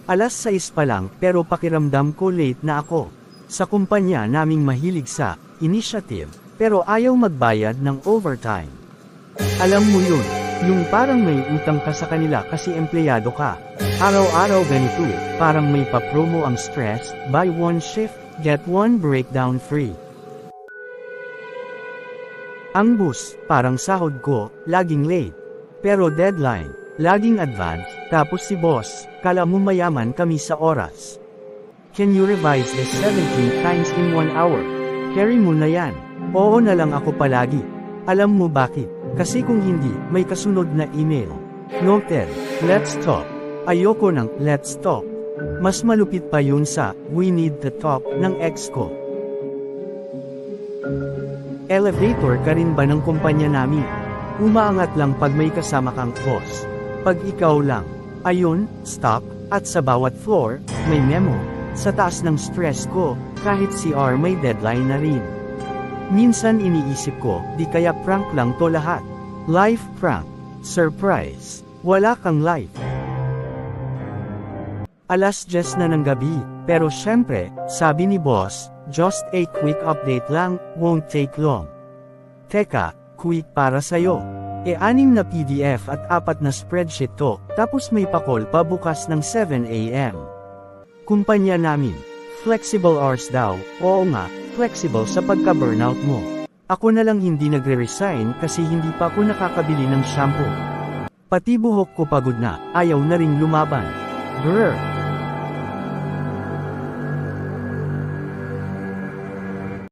Alas 6 pa lang pero pakiramdam ko late na ako. Sa kumpanya naming mahilig sa initiative, pero ayaw magbayad ng overtime. Alam mo yun, yung parang may utang ka sa kanila kasi empleyado ka. Araw-araw ganito, parang may pa-promo ang stress, buy one shift, get one breakdown free. Ang bus, parang sahod ko, laging late. Pero deadline, laging advance, tapos si boss, kala mo mayaman kami sa oras. Can you revise this 17 times in 1 hour? Carry mo na yan. Oo na lang ako palagi. Alam mo bakit? Kasi kung hindi, may kasunod na email. Noted, let's talk. Ayoko ng let's talk. Mas malupit pa yun sa we need to talk ng ex ko. Elevator ka rin ba ng kumpanya namin? Umaangat lang pag may kasama kang boss. Pag ikaw lang, ayun, stop, at sa bawat floor, may memo. Sa taas ng stress ko, kahit CR may deadline na rin. Minsan iniisip ko, di kaya prank lang to lahat. Life prank. Surprise. Wala kang life. Alas 10 na ng gabi, pero syempre, sabi ni boss, just a quick update lang, won't take long. Teka, quick para sa'yo. 6 na PDF at 4 na spreadsheet to, tapos may pa-call pa bukas ng 7 AM. Kumpanya namin, flexible hours daw, oo nga, flexible sa pagka-burnout mo. Ako na lang hindi nagre-resign kasi hindi pa ako nakakabili ng shampoo. Pati buhok ko pagod na, ayaw na ring lumaban. Brr.